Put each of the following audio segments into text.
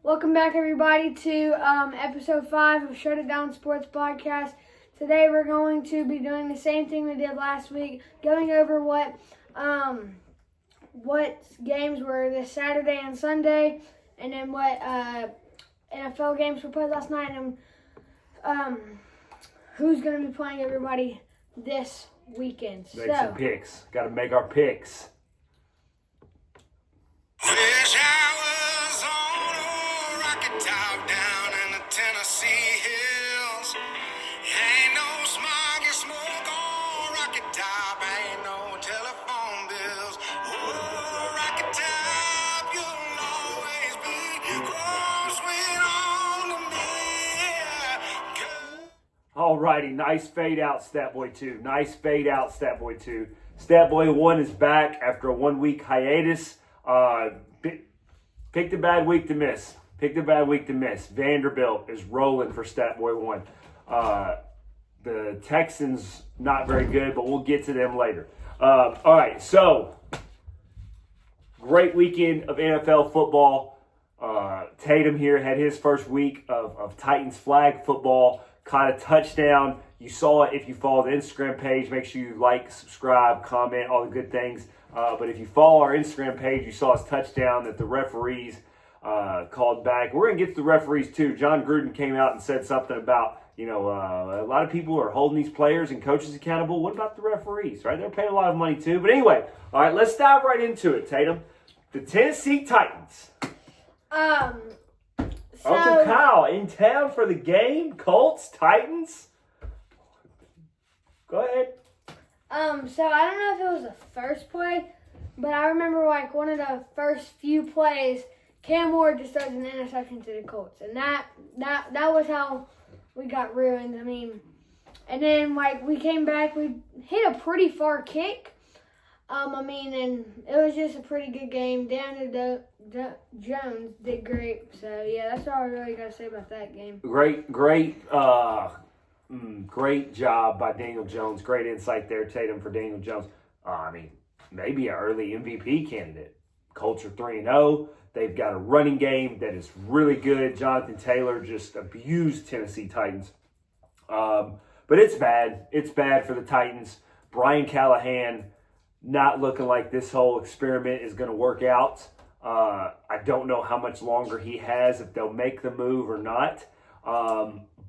Welcome back, everybody, to episode 5 of Shut It Down Sports Podcast. Today we're going to be doing the same thing we did last week, going over what games were this Saturday and Sunday, and then what NFL games were played last night, and who's going to be playing everybody this weekend. Make some picks. Got to make our picks. Wish I was on a rocket top down in the Tennessee hills. Ain't no smog and smoke on rocket top. Ain't no telephone bills. Oh, rocket top, you'll always be close when on to me. All righty, nice fade out, Stat Boy 2. Nice fade out, Stat Boy 2. Stat Boy 1 is back after a 1-week hiatus. Picked a bad week to miss. Vanderbilt is rolling for Stat Boy 1. The Texans, not very good, but we'll get to them later. All right, so great weekend of NFL football. Tatum here had his first week of Titans flag football. Caught a touchdown. You saw it if you follow the Instagram page. Make sure you like, subscribe, comment, all the good things. But if you follow our Instagram page, you saw his touchdown that the referees called back. We're going to get to the referees too. John Gruden came out and said something about, a lot of people are holding these players and coaches accountable. What about the referees, right? They're paying a lot of money too. But anyway, all right, let's dive right into it, Tatum. The Tennessee Titans. Uncle Kyle in town for the game. Colts, Titans. Go ahead. So I don't know if it was the first play, but I remember one of the first few plays, Cam Ward just throws an interception to the Colts, and that was how we got ruined. I mean, and then we came back, we hit a pretty far kick. And it was just a pretty good game. Daniel Jones did great. So yeah, that's all I really got to say about that game. Great job by Daniel Jones. Great insight there, Tatum, for Daniel Jones. Maybe an early MVP candidate. Colts are 3-0. They've got a running game that is really good. Jonathan Taylor just abused Tennessee Titans. But it's bad. It's bad for the Titans. Brian Callahan not looking like this whole experiment is going to work out. I don't know how much longer he has, if they'll make the move or not.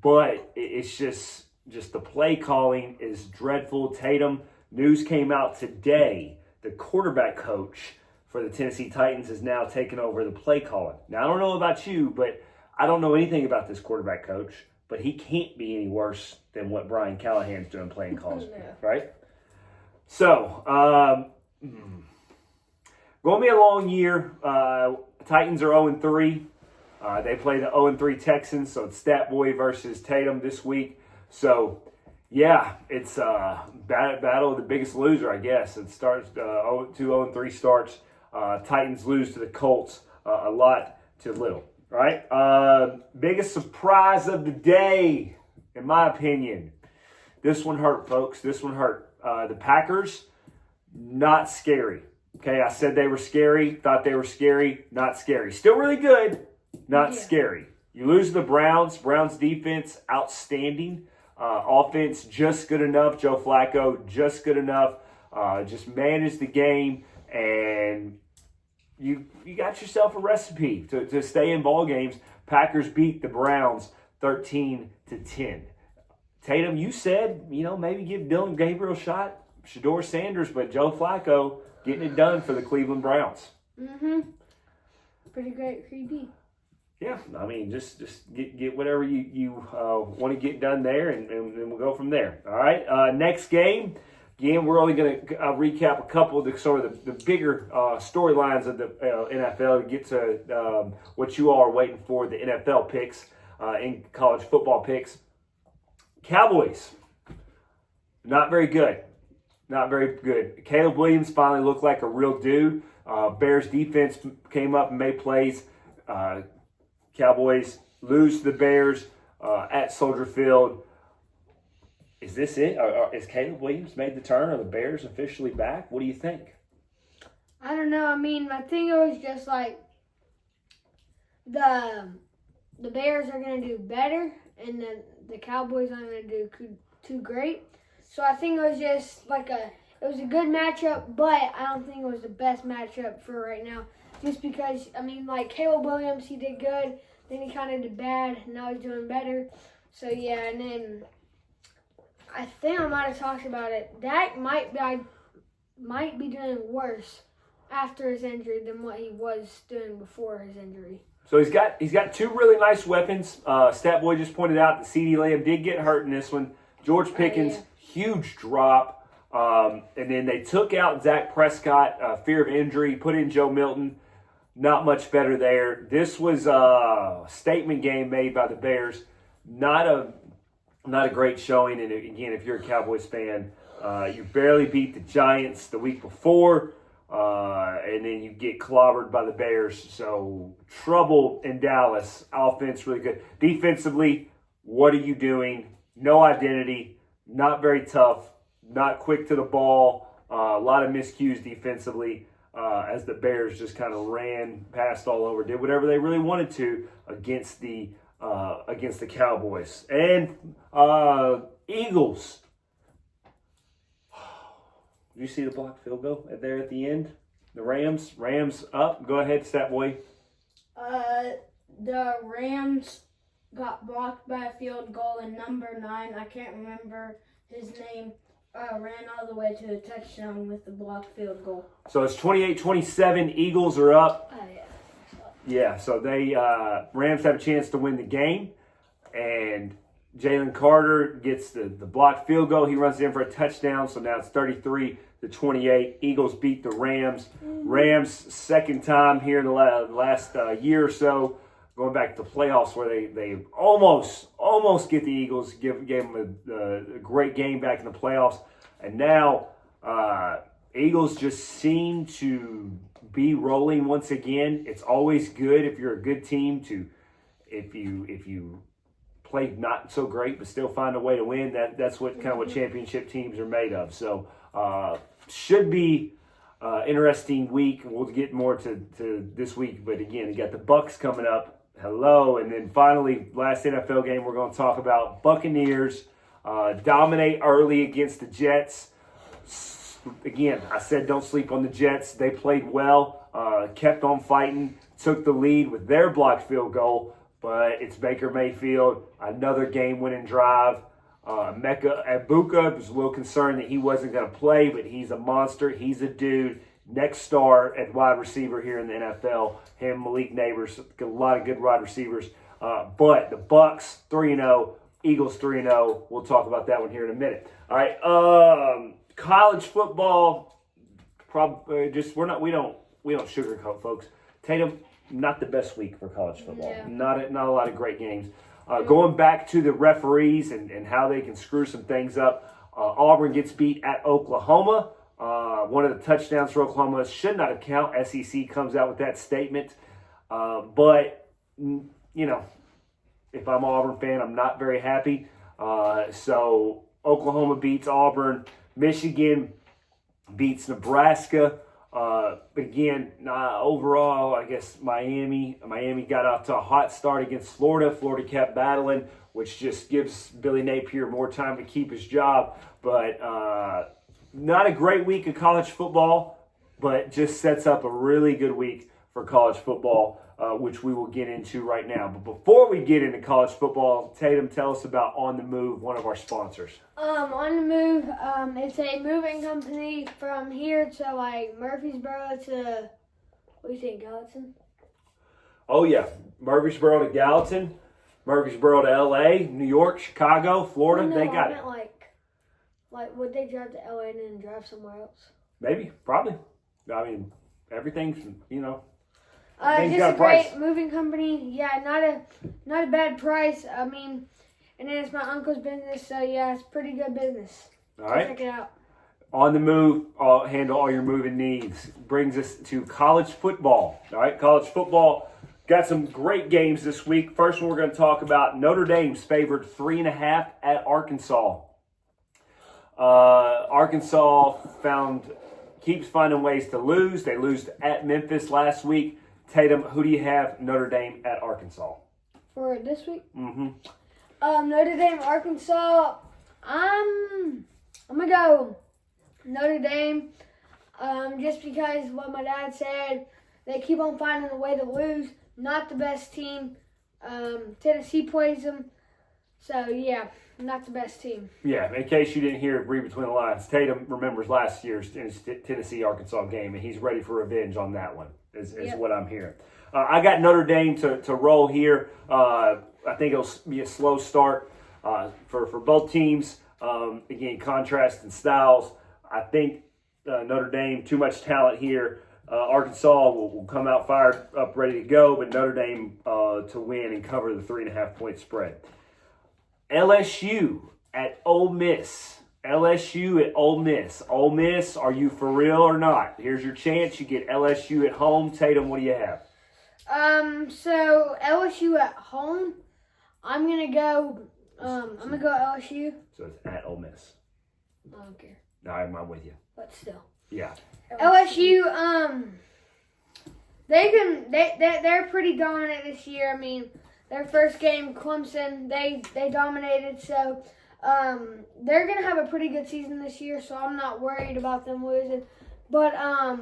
But it's just the play calling is dreadful. Tatum, news came out today. The quarterback coach for the Tennessee Titans is now taking over the play calling. Now, I don't know about you, but I don't know anything about this quarterback coach. But he can't be any worse than what Brian Callahan's doing playing calls, right? So, going to be a long year. Titans are 0-3. They play the 0-3 Texans, so it's Stat Boy versus Tatum this week. So, yeah, it's battle of the biggest loser, I guess. It starts 2-0-3 starts. Titans lose to the Colts a lot to little, right? Biggest surprise of the day, in my opinion. This one hurt, folks. This one hurt. The Packers, not scary. Okay, I said they were scary, thought they were scary, not scary. Still really good. Not scary. You lose to the Browns. Browns defense, outstanding. Offense, just good enough. Joe Flacco, just good enough. Just manage the game, and you got yourself a recipe to stay in ball games. Packers beat the Browns 13-10. Tatum, you said, maybe give Dylan Gabriel a shot, Shedeur Sanders, but Joe Flacco getting it done for the Cleveland Browns. Pretty great QB. Yeah, just get whatever you want to get done there, and we'll go from there. All right, next game. Again, we're only going to recap a couple of the bigger storylines of the NFL to get to what you all are waiting for, the NFL picks, in college football picks. Cowboys, not very good. Not very good. Caleb Williams finally looked like a real dude. Bears defense came up and made plays. Cowboys lose to the Bears at Soldier Field. Is this it? Is Caleb Williams made the turn? Are the Bears officially back? What do you think? I don't know. I think it was just the Bears are going to do better, and the Cowboys aren't going to do too great. So I think it was just it was a good matchup, but I don't think it was the best matchup for right now. Just because, Caleb Williams, he did good, then he kind of did bad, and now he's doing better. So yeah, and then I think I might have talked about it. Dak might be doing worse after his injury than what he was doing before his injury. So he's got two really nice weapons. Statboy just pointed out that CeeDee Lamb did get hurt in this one. George Pickens, huge drop. And then they took out Dak Prescott, fear of injury, put in Joe Milton. Not much better there. This was a statement game made by the Bears. Not a great showing. And again, if you're a Cowboys fan, you barely beat the Giants the week before. And then you get clobbered by the Bears. So trouble in Dallas. Offense really good. Defensively, what are you doing? No identity. Not very tough. Not quick to the ball. A lot of miscues defensively as the Bears just kind of ran, passed all over, did whatever they really wanted to against the Cowboys. And Eagles. Did you see the blocked field goal there at the end? The Rams up. Go ahead, Statboy. The Rams got blocked by a field goal, and number 9, I can't remember his name, ran all the way to the touchdown with the blocked field goal. So it's 28-27. Eagles are up. Oh, yeah. Yeah, so they Rams have a chance to win the game, and Jalen Carter gets the blocked field goal. He runs in for a touchdown, so now it's 33-28. Eagles beat the Rams. Rams, second time here in the last year or so, going back to the playoffs where they almost get the Eagles, gave them a great game back in the playoffs. And now Eagles just seem to be rolling once again. It's always good if you're a good team to, if you play not so great but still find a way to win. That's what championship teams are made of. So should be interesting week. We'll get more to this week, but again, you got the Bucs coming up. Hello, and then finally, last NFL game we're going to talk about. Buccaneers dominate early against the Jets. Again, I said don't sleep on the Jets. They played well, kept on fighting, took the lead with their blocked field goal, but it's Baker Mayfield, another game-winning drive. Mecca Abuka was a little concerned that he wasn't going to play, but he's a monster. He's a dude. Next star at wide receiver here in the NFL. Him, Malik Neighbors, a lot of good wide receivers. But the Bucs 3-0, Eagles 3-0. We'll talk about that one here in a minute. All right, college football. Probably we don't sugarcoat, folks. Tatum, not the best week for college football. Yeah. Not a lot of great games. Going back to the referees and how they can screw some things up. Auburn gets beat at Oklahoma. One of the touchdowns for Oklahoma should not have counted. SEC comes out with that statement. But, if I'm an Auburn fan, I'm not very happy. So Oklahoma beats Auburn. Michigan beats Nebraska. Again, overall, I guess Miami got off to a hot start against Florida. Florida kept battling, which just gives Billy Napier more time to keep his job. But not a great week of college football, but just sets up a really good week for college football, which we will get into right now. But before we get into college football, Tatum, tell us about On the Move, one of our sponsors. On the Move, it's a moving company from here to Murfreesboro to, what do you think, Gallatin? Oh yeah, Murfreesboro to Gallatin, Murfreesboro to LA, New York, Chicago, Florida. No, they got it. Would they drive to LA and then drive somewhere else? Maybe, probably. I mean, everything's things Just got a a price. great moving company. Yeah, not a bad price. I mean, and then it's my uncle's business, so yeah, it's pretty good business. All right. Check it out. On the Move, handle all your moving needs. Brings us to college football. All right, college football. Got some great games this week. First one we're going to talk about, Notre Dame's favored 3.5 at Arkansas. Arkansas keeps finding ways to lose. They lose at Memphis last week. Tatum, who do you have Notre Dame at Arkansas? For this week? Mm-hmm. Notre Dame, Arkansas. I'm gonna go Notre Dame. Just because what my dad said, they keep on finding a way to lose. Not the best team. Tennessee plays them. So yeah, not the best team. Yeah, in case you didn't read between the lines, Tatum remembers last year's Tennessee-Arkansas game, and he's ready for revenge on that one, is what I'm hearing. I got Notre Dame to roll here. I think it'll be a slow start for both teams. Again, contrast in styles. I think Notre Dame, too much talent here. Arkansas will come out fired up, ready to go, but Notre Dame to win and cover the 3.5-point spread. LSU at Ole Miss. LSU at Ole Miss. Ole Miss, are you for real or not? Here's your chance. You get LSU at home. Tatum, what do you have? So LSU at home. I'm gonna go LSU. So it's at Ole Miss. I don't care, No, I'm with you. but still. Yeah. LSU, they're pretty dominant this year. I mean, their first game, Clemson, they dominated. So, they're gonna have a pretty good season this year. So I'm not worried about them losing. But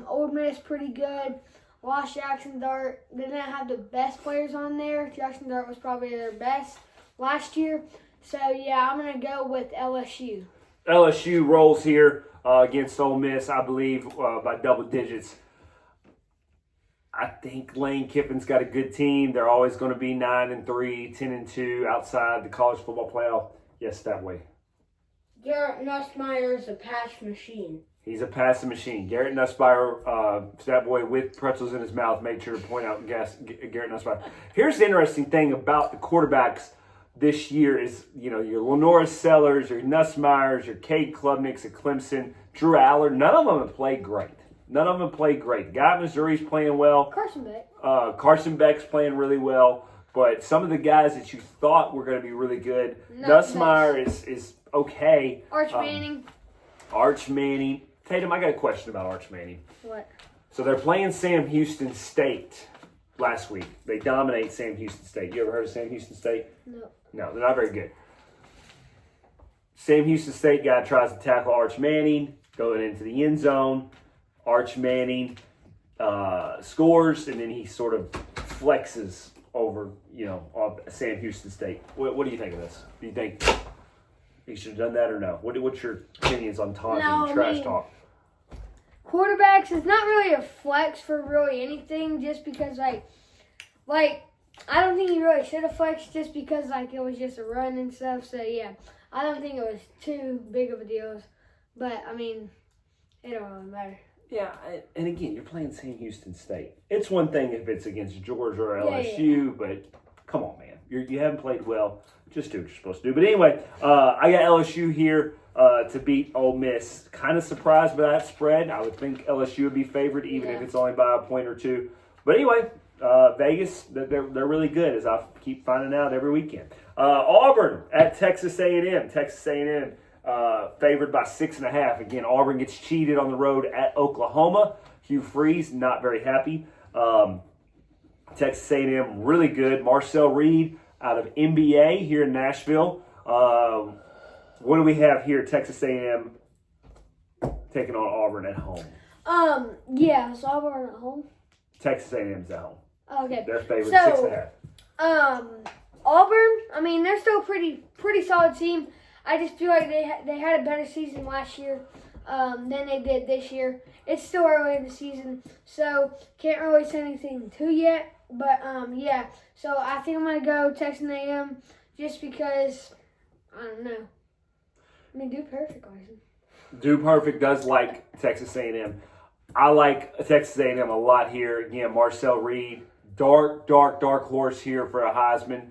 Ole Miss pretty good. Lost Jackson Dart. They didn't have the best players on there. Jackson Dart was probably their best last year. So yeah, I'm gonna go with LSU. LSU rolls here against Ole Miss, I believe, by double digits. I think Lane Kiffin's got a good team. They're always going to be 9-3, 10-2 outside the college football playoff. Yes, that way. Garrett Nussmeier is a pass machine. He's a passing machine. Garrett Nussmeier, that boy with pretzels in his mouth, made sure to point out Garrett Nussmeier. Here's the interesting thing about the quarterbacks this year is, your Lenora Sellers, your Nussmeiers, your Cade Klubniks at Clemson, Drew Allard, none of them have played great. The guy at Missouri's playing well. Carson Beck. Carson Beck's playing really well. But some of the guys that you thought were going to be really good, Nussmeier is okay. Arch Manning. Arch Manning. Tatum, I got a question about Arch Manning. What? So they're playing Sam Houston State last week. They dominate Sam Houston State. You ever heard of Sam Houston State? No, they're not very good. Sam Houston State guy tries to tackle Arch Manning, going into the end zone. Arch Manning scores, and then he sort of flexes over, Sam Houston State. What do you think of this? Do you think he should have done that or no? What's your opinions on taunting trash talk? Quarterbacks, it's not really a flex for really anything, just because, like I don't think he really should have flexed just because, it was just a run and stuff. So, yeah, I don't think it was too big of a deal. But, I mean, it don't really matter. Yeah, and again, you're playing Sam Houston State. It's one thing if it's against Georgia or LSU, but come on, man. You haven't played well. Just do what you're supposed to do. But anyway, I got LSU here to beat Ole Miss. Kind of surprised by that spread. I would think LSU would be favored, even if it's only by a point or two. But anyway, Vegas, they're really good, as I keep finding out every weekend. Auburn at Texas A&M. Texas A&M favored by 6.5. Again, Auburn gets cheated on the road at Oklahoma. Hugh Freeze, not very happy. Texas A&M, really good. Marcel Reed out of NBA here in Nashville. What do we have here? Texas A&M taking on Auburn at home. So Auburn at home. Texas A&M's at home. Okay. They're favored 6.5. Auburn, I mean, they're still pretty solid team. I just feel like they had a better season last year than they did this year. It's still early in the season, so can't really say anything to yet. But, yeah. So I think I'm going to go Texas A&M just because, I don't know. I mean, Dude Perfect likes him. Dude Perfect does like Texas A&M. I like Texas A&M a lot here. Again, Marcel Reed, dark horse here for a Heisman.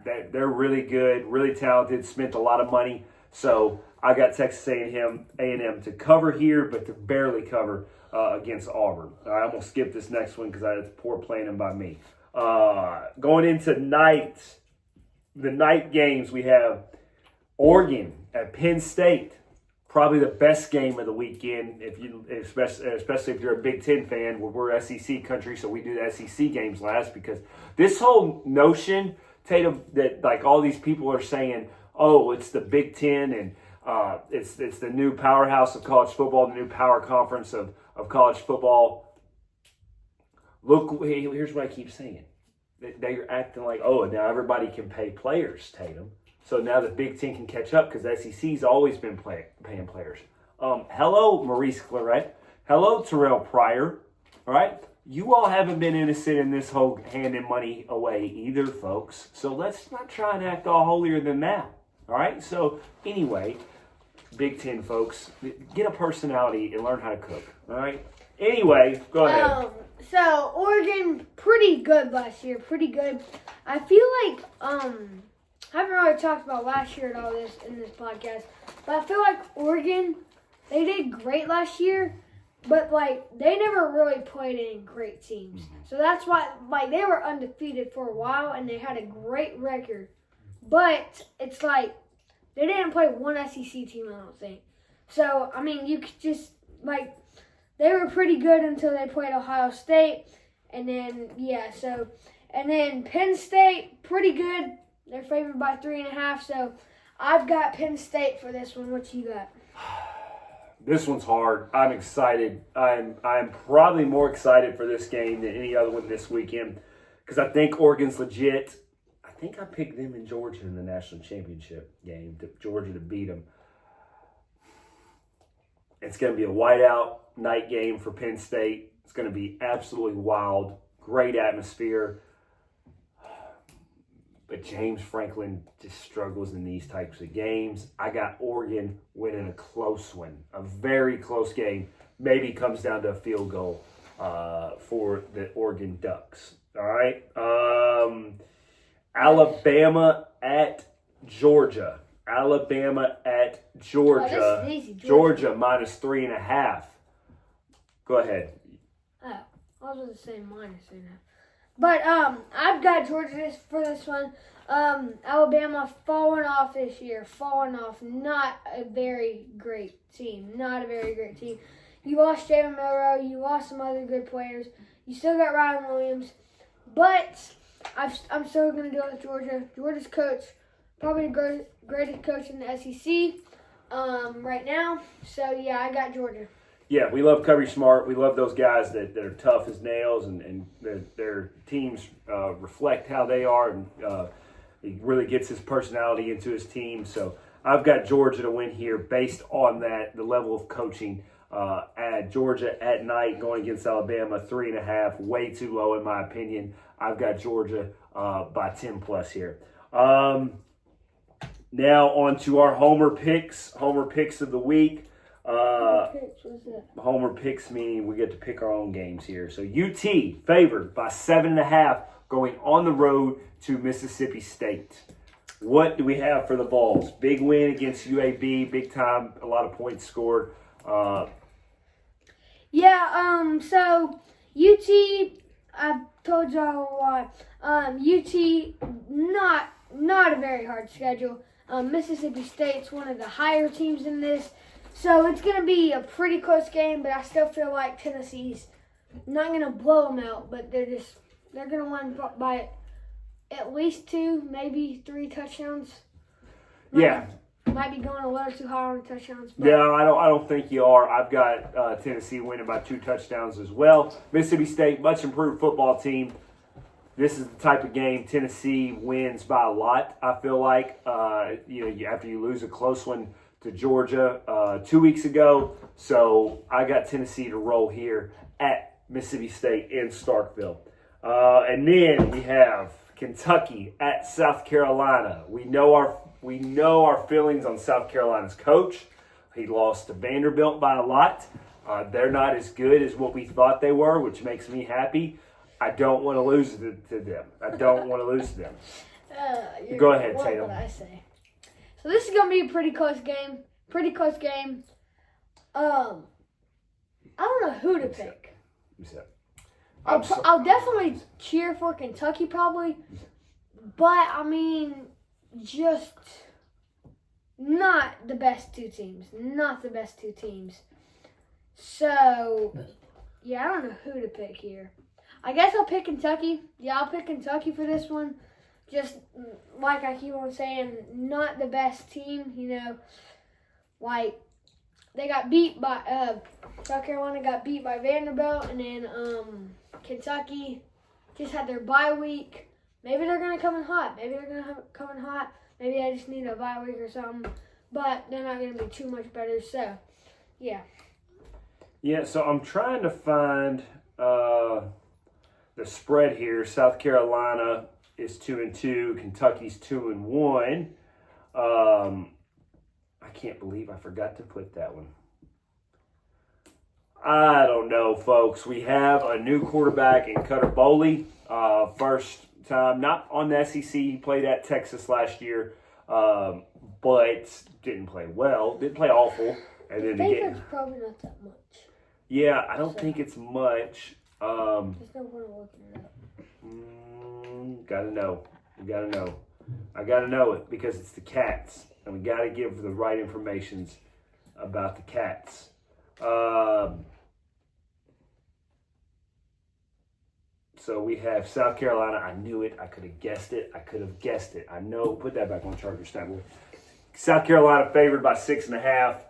They're really good, really talented, spent a lot of money. So I got Texas A&M to cover here, but to barely cover against Auburn. I'm going to skip this next one because it's poor planning by me. Going into the night games, we have Oregon at Penn State. Probably the best game of the weekend, especially if you're a Big Ten fan. We're SEC country, so we do the SEC games last, because this whole notion, Tatum, that like all these people are saying, oh, it's the Big Ten and it's the new powerhouse of college football, the new power conference of college football. Look, here's what I keep saying. They're acting like, oh, now everybody can pay players, Tatum. So now the Big Ten can catch up, because the SEC's always been paying players. Hello, Maurice Claret. Hello, Terrell Pryor. All right? You all haven't been innocent in this whole handing money away either, folks. So let's not try and act all holier than thou. All right? So anyway, Big Ten folks, get a personality and learn how to cook. All right? Anyway, go ahead. So Oregon, pretty good last year. Pretty good. I feel like I haven't really talked about last year and all this in this podcast, but I feel like Oregon, they did great last year, but like they never really played any great teams. So that's why like they were undefeated for a while and they had a great record. But it's like they didn't play one SEC team, I don't think. So I mean, you could just like they were pretty good until they played Ohio State, and then and then Penn State, pretty good. They're favored by 3.5, so I've got Penn State for this one. What you got? This one's hard. I'm excited. I'm probably more excited for this game than any other one this weekend, because I think Oregon's legit. I think I picked them in Georgia in the national championship game, Georgia to beat them. It's going to be a whiteout night game for Penn State. It's going to be absolutely wild. Great atmosphere. But James Franklin just struggles in these types of games. I got Oregon winning a close one, a very close game. Maybe comes down to a field goal for the Oregon Ducks. All right. Alabama at Georgia. Alabama at Georgia. Oh, this is easy. Georgia minus 3.5. Go ahead. Oh, I was going to say minus 3.5. But I've got Georgia for this one. Alabama falling off this year. Falling off. Not a very great team. Not a very great team. You lost Jalen Milroe. You lost some other good players. You still got Ryan Williams. But I'm still going to go with Georgia. Georgia's coach, probably the greatest coach in the SEC right now. So, yeah, I got Georgia. Yeah, we love Kirby Smart. We love those guys that are tough as nails, and their teams reflect how they are, and he really gets his personality into his team. So I've got Georgia to win here based on that, the level of coaching. At Georgia at night going against Alabama, 3.5, way too low in my opinion. I've got Georgia by 10 plus here. Now on to our Homer picks of the week. Homer picks meaning we get to pick our own games here. So UT favored by 7.5 going on the road to Mississippi State. What do we have for the Vols? Big win against UAB, big time, a lot of points scored. So UT, I've told y'all a lot. UT, not a very hard schedule. Mississippi State's one of the higher teams in this. So it's going to be a pretty close game, but I still feel like Tennessee's not going to blow them out, but they're going to win by at least 2, maybe 3 touchdowns. Might be going a little too high on touchdowns. But yeah, I don't think you are. I've got Tennessee winning by 2 touchdowns as well. Mississippi State, much improved football team. This is the type of game Tennessee wins by a lot, I feel like. After you lose a close one to Georgia 2 weeks ago. So I got Tennessee to roll here at Mississippi State in Starkville. And then we have Kentucky at South Carolina. We know our feelings on South Carolina's coach. He lost to Vanderbilt by a lot. They're not as good as what we thought they were, which makes me happy. I don't want to lose to them. Go ahead, Tatum. What would I say? So this is going to be a pretty close game. I don't know who to pick. I'll definitely cheer for Kentucky probably. But, I mean, just not the best two teams. Not the best two teams. So, yeah, I don't know who to pick here. I guess I'll pick Kentucky. Yeah, I'll pick Kentucky for this one. Just like I keep on saying, not the best team, you know. Like, they got beat by, South Carolina got beat by Vanderbilt, and then Kentucky just had their bye week. Maybe they're going to come in hot. Maybe I just need a bye week or something. But they're not going to be too much better. So, yeah. Yeah, so I'm trying to find the spread here. South Carolina is 2-2. Kentucky's 2-1. I can't believe I forgot to put that one. I don't know, folks. We have a new quarterback in Cutter Boley. First time, not on the SEC. He played at Texas last year, but didn't play well. Didn't play awful. And then I think it's probably not that much. Yeah, I don't think it's much. There's no point in looking it up. Gotta know. We gotta know. I gotta know it because it's the Cats, and we gotta give the right information about the Cats. So we have South Carolina. I knew it. I could have guessed it. I know. Put that back on Charger stand. South Carolina favored by 6.5.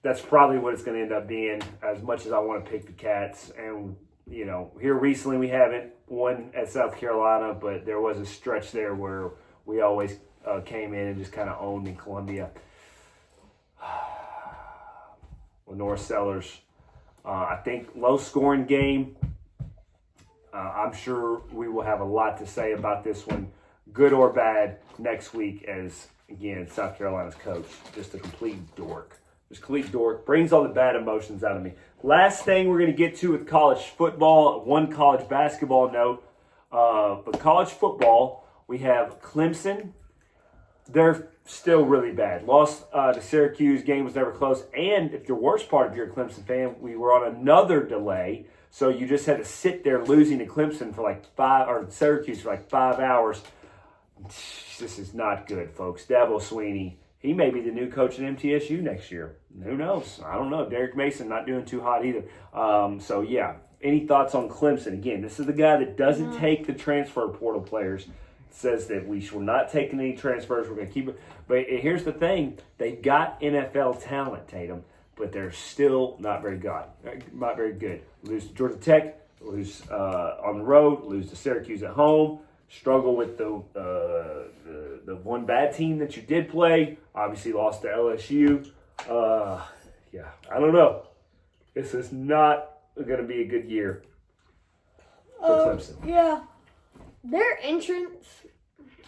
That's probably what it's going to end up being, as much as I want to pick the Cats. And, you know, here recently we haven't won at South Carolina, but there was a stretch there where we always came in and just kind of owned in Columbia. Lenore Sellers. I think low-scoring game. I'm sure we will have a lot to say about this one, good or bad, next week as, again, South Carolina's coach. Just a complete dork. Brings all the bad emotions out of me. Last thing we're going to get to with college football, one college basketball note. But college football, we have Clemson. They're still really bad. Lost to Syracuse. Game was never close. And if the worst part of you're a Clemson fan, we were on another delay. So you just had to sit there losing to Clemson for Syracuse for 5 hours. This is not good, folks. Dabo Swinney, he may be the new coach at MTSU next year. Who knows? I don't know. Derek Mason not doing too hot either. So, yeah. Any thoughts on Clemson? Again, this is the guy that doesn't take the transfer portal players. Says that we should not take any transfers. We're going to keep it. But here's the thing. They've got NFL talent, Tatum, but they're still not very good. Lose to Georgia Tech, lose on the road, lose to Syracuse at home, struggle with the one bad team that you did play. Obviously lost to LSU. I don't know. This is not going to be a good year for Clemson. Yeah. Their entrance,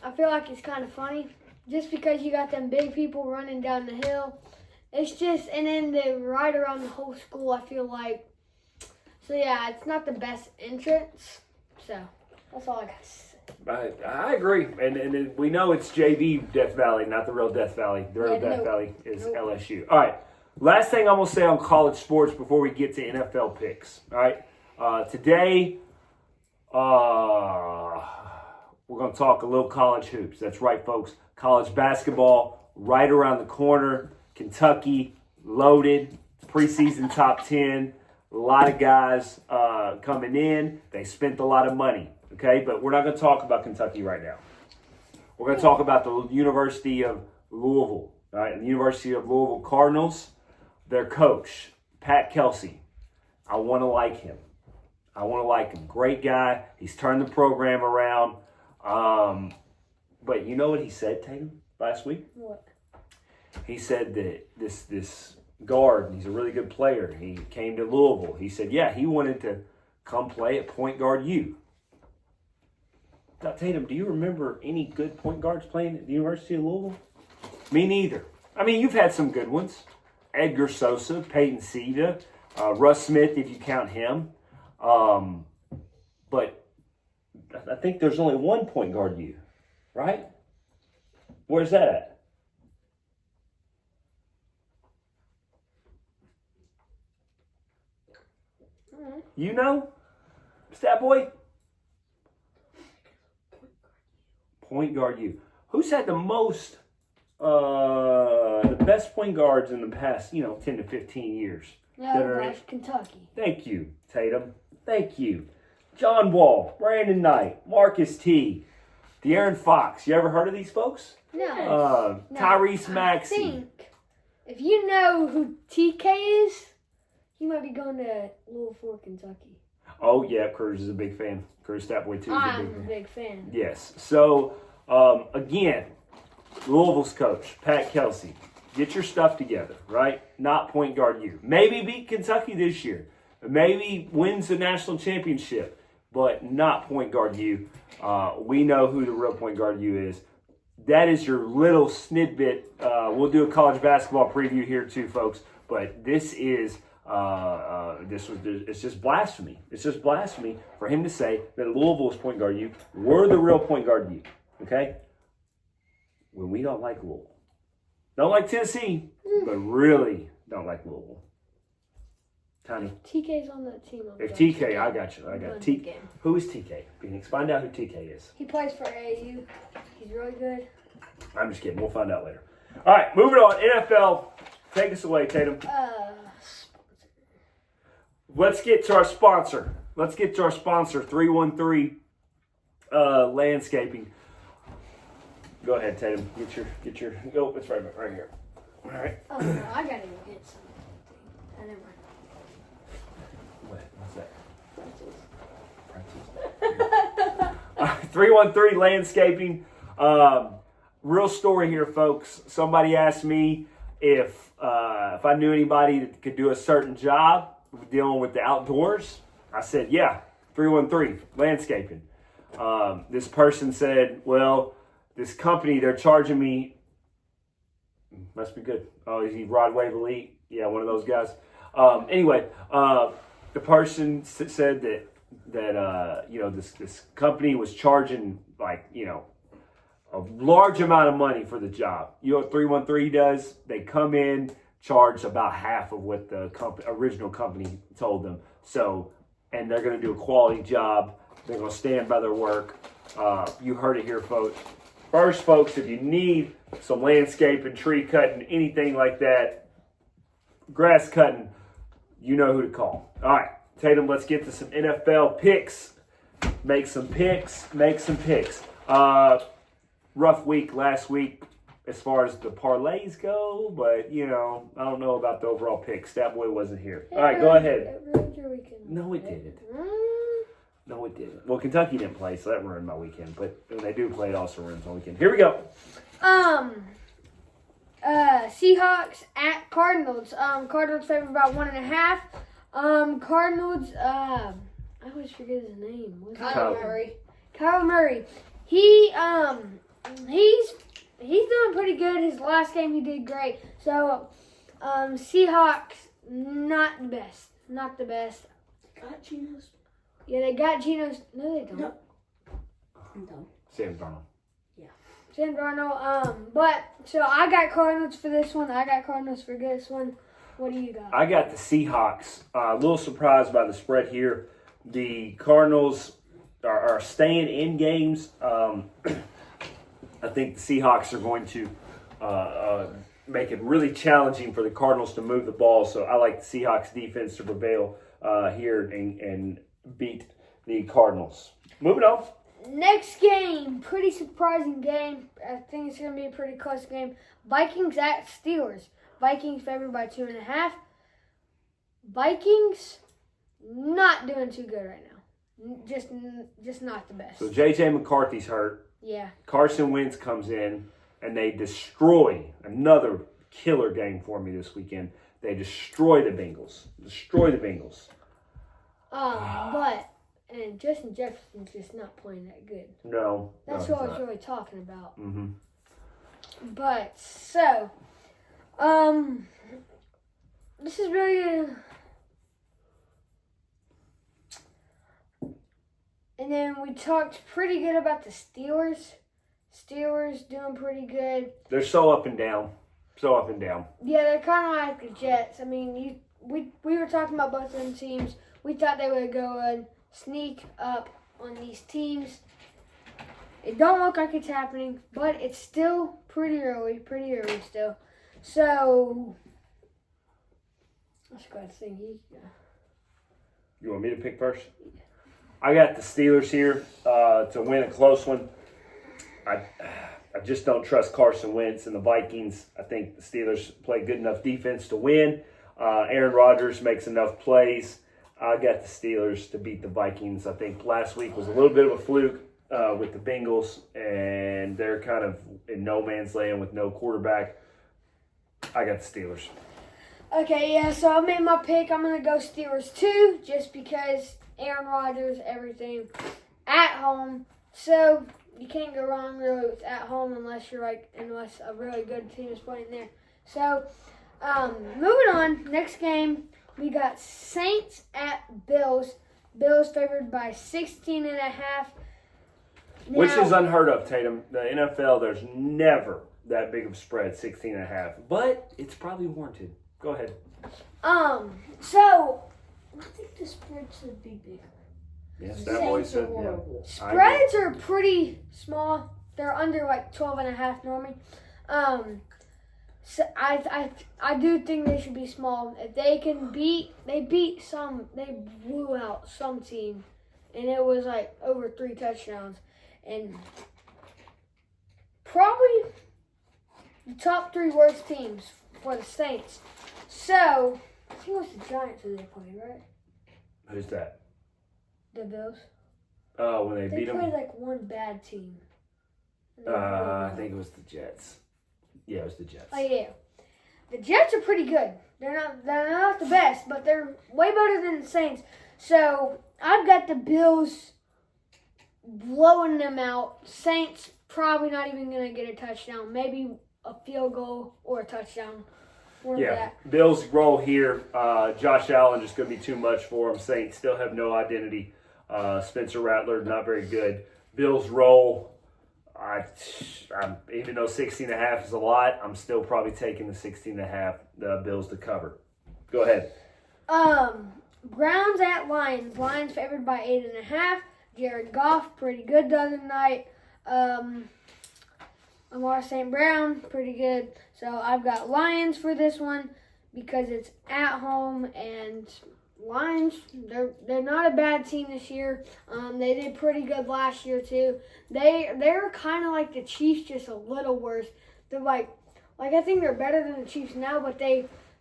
I feel like it's kind of funny. Just because you got them big people running down the hill. It's just, and then they ride around the whole school, I feel like. So, yeah, it's not the best entrance. So, that's all I got to say. I agree. And we know it's JV Death Valley, not the real Death Valley. The real Death Valley is LSU. All right. Last thing I'm going to say on college sports before we get to NFL picks. All right. Today, we're going to talk a little college hoops. That's right, folks. College basketball right around the corner. Kentucky, loaded, preseason top 10. A lot of guys coming in. They spent a lot of money, okay? But we're not going to talk about Kentucky right now. We're going to talk about the University of Louisville, all right? The University of Louisville Cardinals, their coach, Pat Kelsey. I want to like him. Great guy. He's turned the program around. But you know what he said, Tatum, last week? What? He said that this guard, he's a really good player. He came to Louisville. He said, yeah, he wanted to come play at point guard U. Now, Tatum, do you remember any good point guards playing at the University of Louisville? Me neither. I mean, you've had some good ones. Edgar Sosa, Peyton Sita, Russ Smith, if you count him. But I think there's only one point guard U, right? Where's that at? You know? Stat boy? Point guard U. Who's had the most the best point guards in the past, 10 to 15 years. No, gosh, Kentucky. Thank you, Tatum. Thank you. John Wall, Brandon Knight, Marcus T, De'Aaron Fox. You ever heard of these folks? No. Tyrese I Maxey. think if you know who TK is, he might be going to Louisville, Kentucky. Oh, yeah, Cruz is a big fan. Cruz Statboy, too, is a I'm big a fan. big fan. Yes. So, again, Louisville's coach, Pat Kelsey, get your stuff together, right? Not point guard you. Maybe beat Kentucky this year. Maybe wins the national championship, but not point guard you. We know who the real point guard you is. That is your little snippet. We'll do a college basketball preview here too, folks. But this is it's just blasphemy. It's just blasphemy for him to say that Louisville's point guard you. We're the real point guard you. Okay? When we don't like Louisville. Don't like Tennessee, but really don't like Louisville. Tiny. TK's on that team. If TK, I got you. I got TK. Who is TK? Phoenix. Find out who TK is. He plays for AAU. He's really good. I'm just kidding. We'll find out later. All right, moving on. NFL. Take us away, Tatum. Let's get to our sponsor. 313 Landscaping. Go ahead, Tatum. Get your. Oh, it's right here. All right. Oh no, I gotta go get something. Never mind. What's that? 313 Landscaping. Real story here, folks. Somebody asked me if I knew anybody that could do a certain job dealing with the outdoors. I said, yeah, 313 Landscaping. This person said, well, this company, they're charging me, must be good. Oh, is he Rod Wave Elite? Yeah, one of those guys. Anyway, the person said that this company was charging a large amount of money for the job. You know what 313 does? They come in, charge about half of what the original company told them. So, and they're going to do a quality job. They're going to stand by their work. You heard it here, folks. First, folks, if you need some landscaping, tree cutting, anything like that, grass cutting, you know who to call. All right, Tatum, let's get to some NFL picks. Make some picks. Rough week last week as far as the parlays go, but, I don't know about the overall picks. That boy wasn't here. All right, go ahead. It ruined your weekend. No, it didn't. No, it didn't. Well, Kentucky didn't play, so that ruined my weekend. But when they do play, it also ruins my weekend. Here we go. Seahawks at Cardinals. Cardinals favored about 1.5. Cardinals. I always forget his name. Kyler Murray. Kyler Murray. He's doing pretty good. His last game he did great. So, Seahawks not the best. Not the best. Got Geno's. Yeah, they got Geno's. No, they don't. No. Sam Darnold. Sam Darnold. But so I got Cardinals for this one. What do you got? I got the Seahawks. A little surprised by the spread here. The Cardinals are staying in games. I think the Seahawks are going to make it really challenging for the Cardinals to move the ball. So I like the Seahawks defense to prevail here and beat the Cardinals. Moving on. Next game, pretty surprising game. I think it's going to be a pretty close game. Vikings at Steelers. Vikings favored by 2.5. Vikings not doing too good right now. Just not the best. So J.J. McCarthy's hurt. Yeah. Carson Wentz comes in, and they destroy another killer game for me this weekend. They destroy the Bengals. And Justin Jefferson's just not playing that good. No. That's what I was really talking about. Mm-hmm. But, so, this is really and then we talked pretty good about the Steelers. Steelers doing pretty good. They're so up and down. Yeah, they're kind of like the Jets. I mean, we were talking about both of them teams. We thought they would go and sneak up on these teams. It don't look like it's happening, but it's still pretty early still. So let's go ahead and think. You want me to pick first? I got the Steelers here to win a close one. I just don't trust Carson Wentz and the Vikings. I think the Steelers play good enough defense to win. Aaron Rodgers makes enough plays. I got the Steelers to beat the Vikings. I think last week was a little bit of a fluke with the Bengals, and they're kind of in no man's land with no quarterback. I got the Steelers. Okay, yeah, so I made my pick. I'm going to go Steelers too, just because Aaron Rodgers, everything at home. So you can't go wrong really with at home unless a really good team is playing there. So moving on, next game, we got Saints at Bills. Bills favored by 16.5. Which is unheard of, Tatum. The NFL, there's never that big of a spread, 16.5. But it's probably warranted. Go ahead. So I think the spread should be bigger. Yes, that always said, yeah. Spreads are pretty small. They're under like 12.5 normally. So I do think they should be small. If they can they blew out some team, and it was like over 3 touchdowns, and probably the top 3 worst teams for the Saints. So I think it was the Giants who they played, right? Who's that? The Bills. Oh, when they beat them? They played like one bad team. I think it was the Jets. Yeah, it was the Jets. Oh yeah, the Jets are pretty good. They're not the best, but they're way better than the Saints. So I've got the Bills blowing them out. Saints probably not even gonna get a touchdown. Maybe a field goal or a touchdown. Yeah, Bills roll here. Josh Allen just going to be too much for them. Saints still have no identity. Spencer Rattler, not very good. Bills roll. Even though 16.5 is a lot, I'm still probably taking the 16.5, the Bills to cover. Go ahead. Browns at Lions. Lions favored by 8.5. Jared Goff, pretty good the other night. Amar St. Brown, pretty good. So I've got Lions for this one because it's at home, and Lions, they're not a bad team this year. They did pretty good last year too. They're kind of like the Chiefs, just a little worse. They're like I think they're better than the Chiefs now, but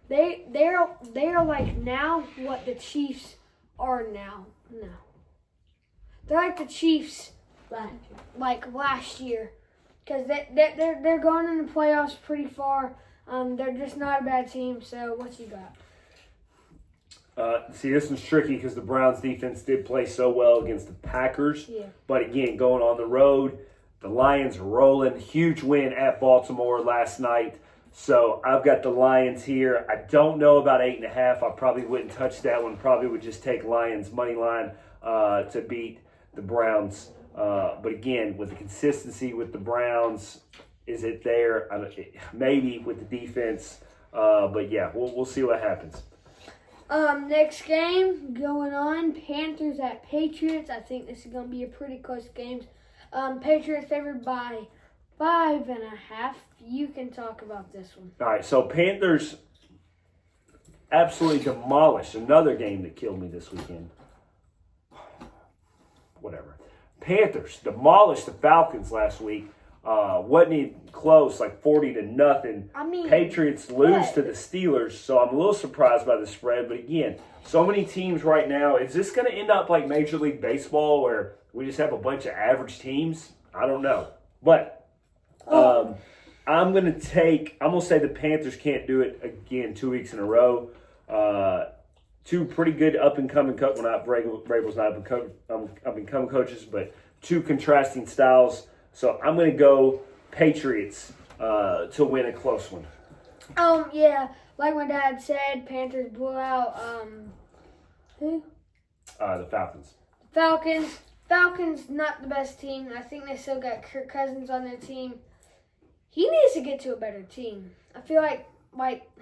they're like now what the Chiefs are now. No, they're like the Chiefs like last year. Because they're going in the playoffs pretty far. They're just not a bad team. So what you got? See, this one's tricky because the Browns defense did play so well against the Packers. Yeah. But again, going on the road, the Lions are rolling. Huge win at Baltimore last night. So I've got the Lions here. I don't know about 8.5. I probably wouldn't touch that one. Probably would just take Lions money line to beat the Browns. But again, with the consistency with the Browns, is it there? Maybe with the defense. But yeah, we'll see what happens. Next game going on, Panthers at Patriots. I think this is going to be a pretty close game. Patriots favored by 5.5. You can talk about this one. All right, so Panthers absolutely demolished another game that killed me this weekend. Whatever. Panthers demolished the Falcons last week. Wasn't even close, like 40-0. I mean, Patriots lose to the Steelers, so I'm a little surprised by the spread. But again, so many teams right now. Is this going to end up like Major League Baseball where we just have a bunch of average teams? I don't know. But I'm going to say the Panthers can't do it again 2 weeks in a row. Two pretty good up-and-coming coaches. Well, not Vrabel's not up-and-coming coaches, but two contrasting styles. So I'm going to go Patriots to win a close one. Yeah, like my dad said, Panthers blew out who? The Falcons. Falcons, not the best team. I think they still got Kirk Cousins on their team. He needs to get to a better team. I feel like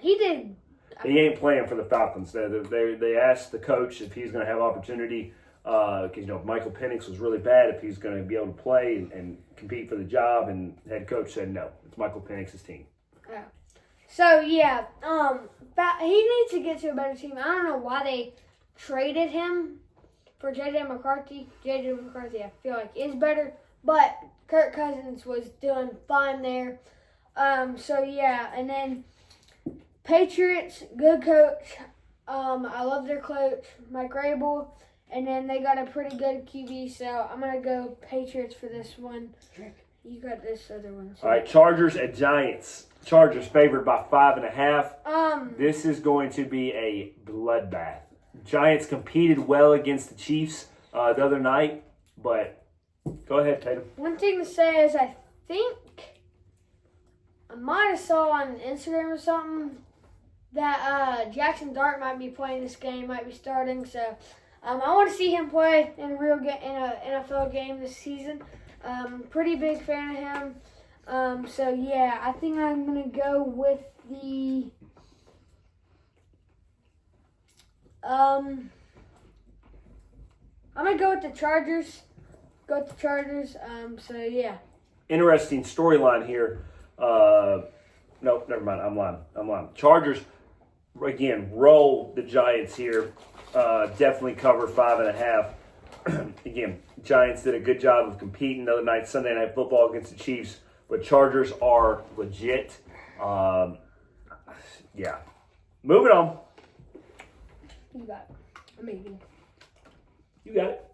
he did. He ain't playing for the Falcons. They asked the coach if he's going to have opportunity Because, Michael Penix was really bad if he's going to be able to play and compete for the job, and head coach said no. It's Michael Penix's team. Yeah. So, yeah, he needs to get to a better team. I don't know why they traded him for J.J. McCarthy. J.J. McCarthy, I feel like, is better, but Kirk Cousins was doing fine there. So, yeah, and then Patriots, good coach. I love their coach, Mike Rabel. And then they got a pretty good QB, so I'm going to go Patriots for this one. You got this other one. All right, Chargers at Giants. Chargers favored by 5.5. This is going to be a bloodbath. Giants competed well against the Chiefs the other night, but go ahead, Tatum. One thing to say is I think I might have saw on Instagram or something that Jackson Dart might be playing this game, might be starting, so... I want to see him play in a NFL game this season. Pretty big fan of him. So yeah, I think I'm gonna go with the. I'm gonna go with the Chargers. So yeah. Interesting storyline here. No, never mind. I'm lying. Chargers again roll the Giants here. Definitely cover 5.5. Again, Giants did a good job of competing the other night, Sunday Night Football against the Chiefs, but Chargers are legit. Yeah. Moving on. You got it. Amazing. You got it.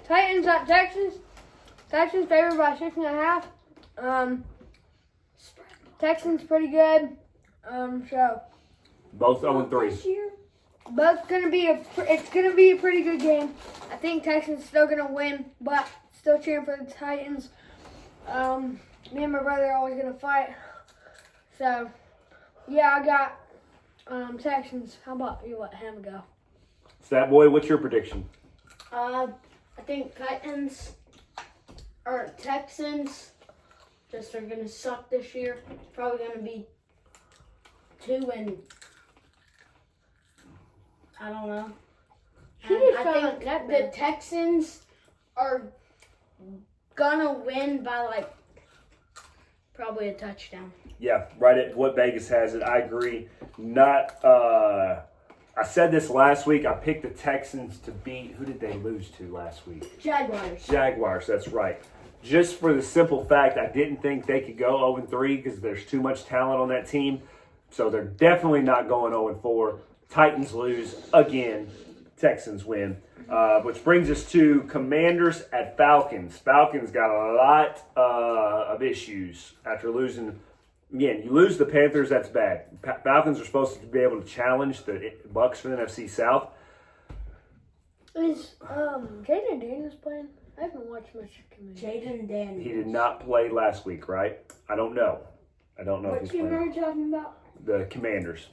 Titans at Texans. Texans favored by 6.5. Texans pretty good. So. Both 0-3. But it's gonna be a pretty good game. I think Texans still gonna win, but still cheering for the Titans. Me and my brother are always gonna fight. So yeah, I got Texans. How about you let him go? Stat Boy, what's your prediction? I think Texans just are gonna suck this year. Probably gonna be 2 and I don't know. I think the Texans are gonna win by probably a touchdown. Yeah, right at what Vegas has it. I agree. I said this last week. I picked the Texans to beat. Who did they lose to last week? Jaguars. That's right. Just for the simple fact, I didn't think they could go 0-3 because there's too much talent on that team. So they're definitely not going 0-4. Titans lose again. Texans win. Which brings us to Commanders at Falcons. Falcons got a lot of issues after losing. Again, you lose the Panthers, that's bad. Falcons are supposed to be able to challenge the Bucks for the NFC South. Is Jaden Daniels playing? I haven't watched much of Commanders. Jaden Daniels. He did not play last week, right? I don't know if What he's team playing. are you talking about? The Commanders.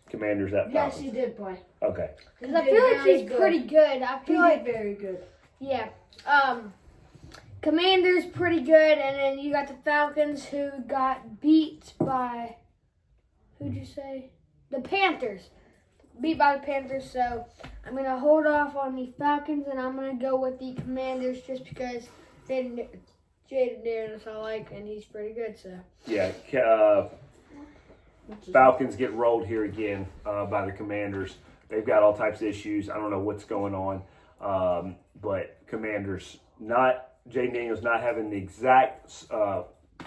Commanders at Yes, Falcons. he did play. Okay. Because I feel like he's pretty good. I feel like very good. yeah. Commanders pretty good, and then you got the Falcons who got beat by who'd you say? The Panthers. Beat by the Panthers, so I'm gonna hold off on the Falcons and I'm gonna go with the Commanders just because Jaden Daniels I like and he's pretty good. So Yeah. Falcons get rolled here again by the Commanders. They've got all types of issues. I don't know what's going on, but Commanders Jaden Daniels not having the exact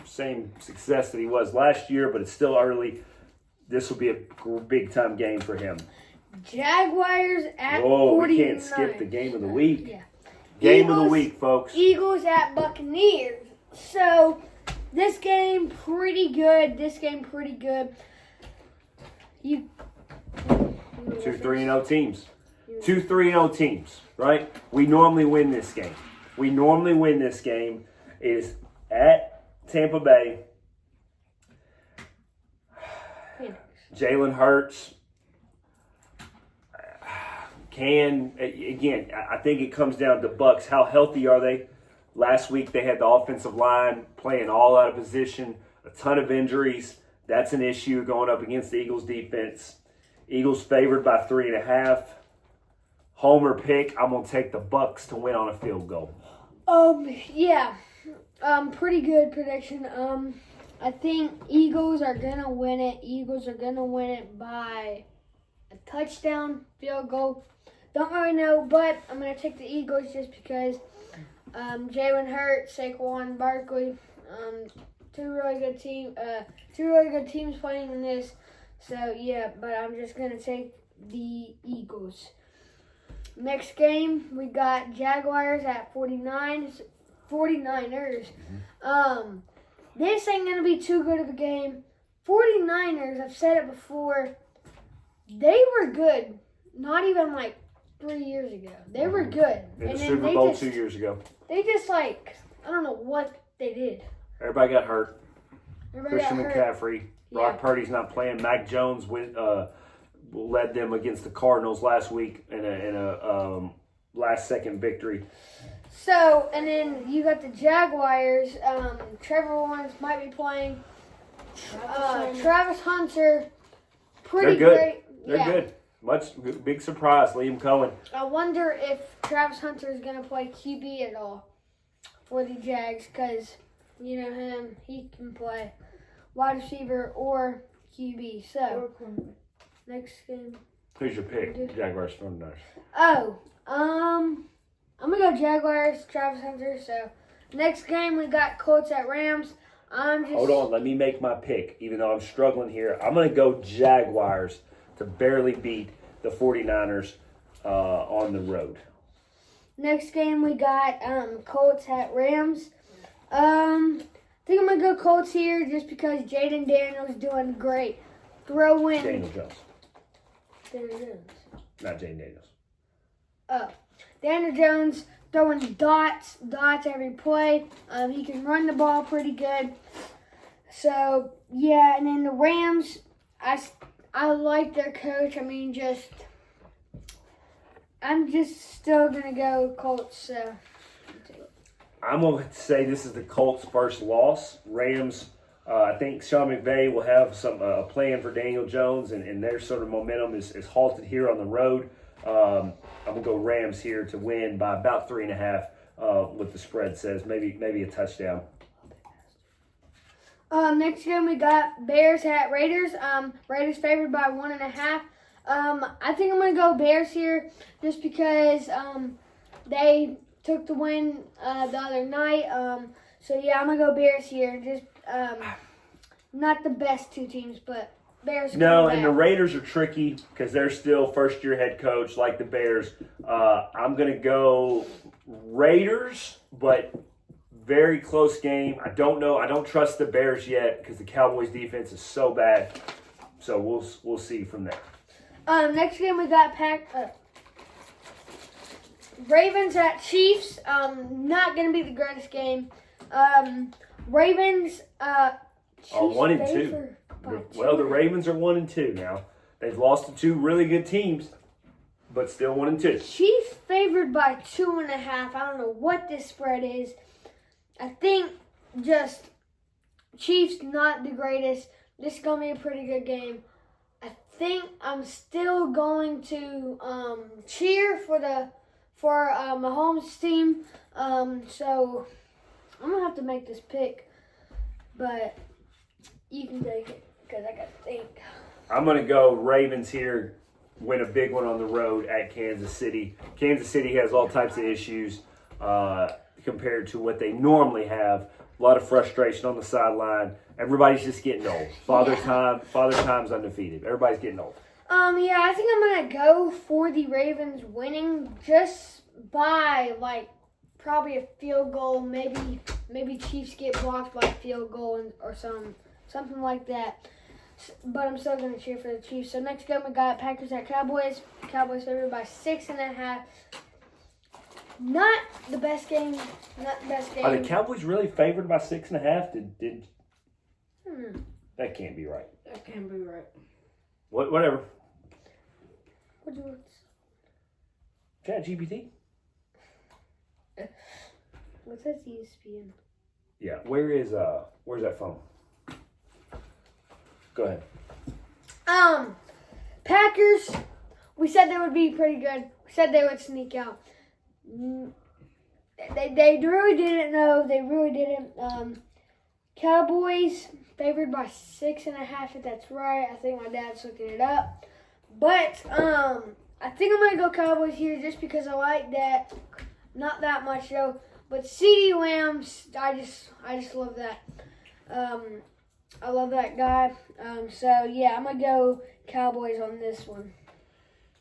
same success that he was last year, but it's still early. This will be a big time game for him. Jaguars at 49. We can't skip the game of the week. Yeah. Game of the week, folks. Eagles at Buccaneers. So this game pretty good. You 2 3-0 teams. 2 3-0 teams, right? We normally win this game. Is at Tampa Bay. Jalen Hurts I think it comes down to Bucks. How healthy are they? Last week they had the offensive line playing all out of position, a ton of injuries. That's an issue going up against the Eagles defense. Eagles favored by 3.5. Homer pick, I'm going to take the Bucks to win on a field goal. Yeah. Pretty good prediction. I think Eagles are gonna win it. Eagles are gonna win it by a touchdown, field goal. Don't really know, but I'm gonna take the Eagles just because Jalen Hurts, Saquon Barkley, two really good teams playing in this. So yeah, but I'm just gonna take the Eagles. Next game we got Jaguars at 49ers. This ain't gonna be too good of a game. 49ers, I've said it before, they were good. Not even like 3 years ago. They were good. In the Super Bowl 2 years ago. They just I don't know what they did. Everybody got hurt. Christian got McCaffrey. Brock Purdy's not playing. Mac Jones led them against the Cardinals last week in a last-second victory. So, and then you got the Jaguars. Trevor Lawrence might be playing. Travis Hunter, pretty They're good. great. They're good. Big surprise, Liam Cohen. I wonder if Travis Hunter is going to play QB at all for the Jags because, you know him, he can play wide receiver or QB. So, next game. Who's your pick? Jaguars, 49ers. I'm going to go Jaguars, Travis Hunter. So, next game we got Colts at Rams. Hold on, let me make my pick. Even though I'm struggling here, I'm going to go Jaguars to barely beat the 49ers on the road. Next game we got Colts at Rams. I think I'm going to go Colts here just because Jaden Daniels doing great. Throwing. Daniel Jones. Daniel Jones. Not Jaden Daniels. Oh. Daniel Jones throwing dots every play. He can run the ball pretty good. So, yeah, and then the Rams, I like their coach. I'm just still going to go Colts. So. I'm going to say this is the Colts' first loss. Rams, I think Sean McVay will have a plan for Daniel Jones, and their sort of momentum is halted here on the road. I'm going to go Rams here to win by about 3.5, what the spread says, maybe a touchdown. Next game we got Bears at Raiders. Raiders favored by 1.5. I think I'm going to go Bears here just because they took the win the other night. So, yeah, I'm going to go Bears here. Just not the best two teams, but Bears. No, and the Raiders are tricky because they're still first-year head coach like the Bears. I'm going to go Raiders, but very close game. I don't know. I don't trust the Bears yet because the Cowboys' defense is so bad. So we'll see from there. Next game we got Ravens at Chiefs. Not going to be the greatest game. Ravens. Are 1-2. Well, the Ravens are 1-2 now. They've lost to two really good teams, but still 1-2. Chiefs favored by 2.5. I don't know what this spread is. I think just Chiefs not the greatest. This is gonna be a pretty good game. I think I'm still going to cheer for Mahomes' team. So I'm gonna have to make this pick, but you can take it because I gotta think. I'm gonna go Ravens here, win a big one on the road at Kansas City. Kansas City has all types of issues compared to what they normally have. A lot of frustration on the sideline. Everybody's just getting old. Father Time's undefeated. Everybody's getting old. Yeah, I think I'm gonna go for the Ravens winning just by probably a field goal. Maybe Chiefs get blocked by a field goal or something like that. But I'm still gonna cheer for the Chiefs. So next game we got Packers at Cowboys. Cowboys favored by 6.5. Not the best game. Are the Cowboys really favored by 6.5? That can't be right. That can't be right. Whatever. What do you want? ChatGPT. What says ESPN? Yeah. Where's that phone? Go ahead. Packers. We said they would be pretty good. said they would sneak out. They really didn't know. They really didn't. Cowboys favored by 6.5. If that's right, I think my dad's looking it up. But I think I'm gonna go Cowboys here just because I like that. Not that much though. But CeeDee Lamb's, I just love that. I love that guy. So yeah, I'm gonna go Cowboys on this one.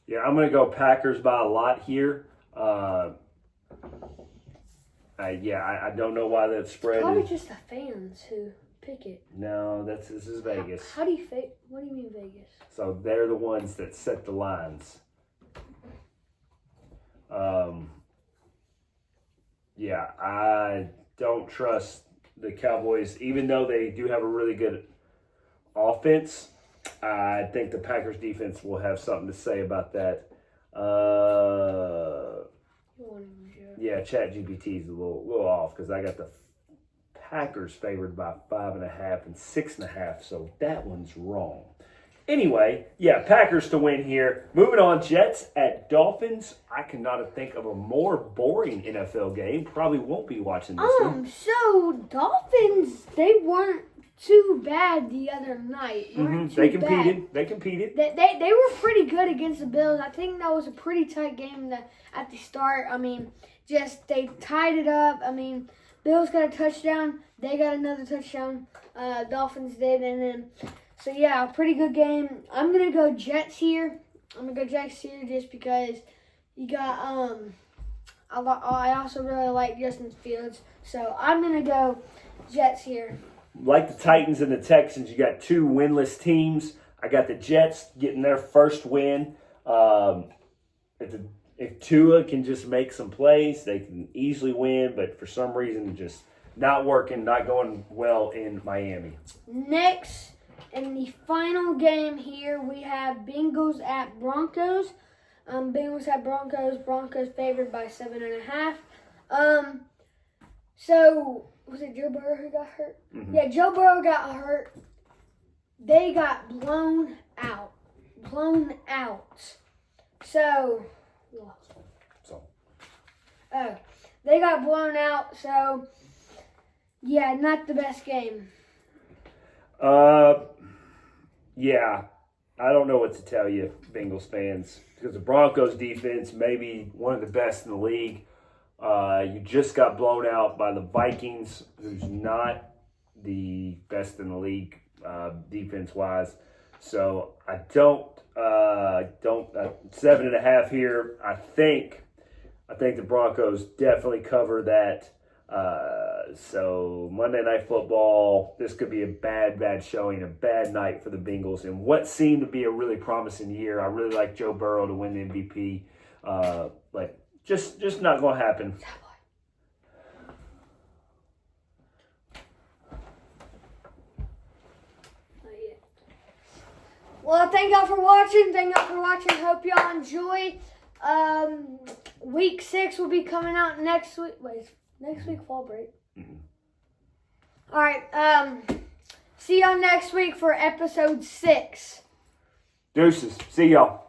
Yeah, I'm going to go Packers by a lot here. I don't know why that spread Probably is. just the fans who pick it. No, this is Vegas. How do you what do you mean Vegas? So they're the ones that set the lines. Yeah, I don't trust the Cowboys, even though they do have a really good offense. I think the Packers defense will have something to say about that. Yeah, ChatGPT is a little off because I got the Packers favored by 5.5 and 6.5, so that one's wrong. Anyway, yeah, Packers to win here. Moving on, Jets at Dolphins. I cannot think of a more boring NFL game. Probably won't be watching this one. So Dolphins, they weren't too bad the other night. They competed. They competed. They were pretty good against the Bills. I think that was a pretty tight game at the start. I mean, just they tied it up. I mean, Bills got a touchdown. They got another touchdown. Dolphins did, and then so yeah, a pretty good game. I'm gonna go Jets here. Just because you got I also really like Justin Fields, so I'm gonna go Jets here. Like the Titans and the Texans, you got two winless teams. I got the Jets getting their first win. If Tua can just make some plays, they can easily win. But for some reason, just not working, not going well in Miami. Next, in the final game here, we have Bengals at Broncos. Bengals at Broncos. Broncos favored by 7.5. So was it Joe Burrow who got hurt? Mm-hmm. Yeah, Joe Burrow got hurt. They got blown out. So they got blown out. So yeah, not the best game. Yeah, I don't know what to tell you, Bengals fans, because the Broncos defense may be one of the best in the league. You just got blown out by the Vikings, who's not the best in the league defense-wise. So I don't 7.5 here. I think the Broncos definitely cover that. So Monday Night Football, this could be a bad showing, a bad night for the Bengals. And what seemed to be a really promising year. I really like Joe Burrow to win the MVP. But just not going to happen. Well, thank y'all for watching. Hope y'all enjoy. Week 6 will be coming out next week. Wait, next week fall break. Mm-hmm. All right. See y'all next week for episode 6. Deuces. See y'all.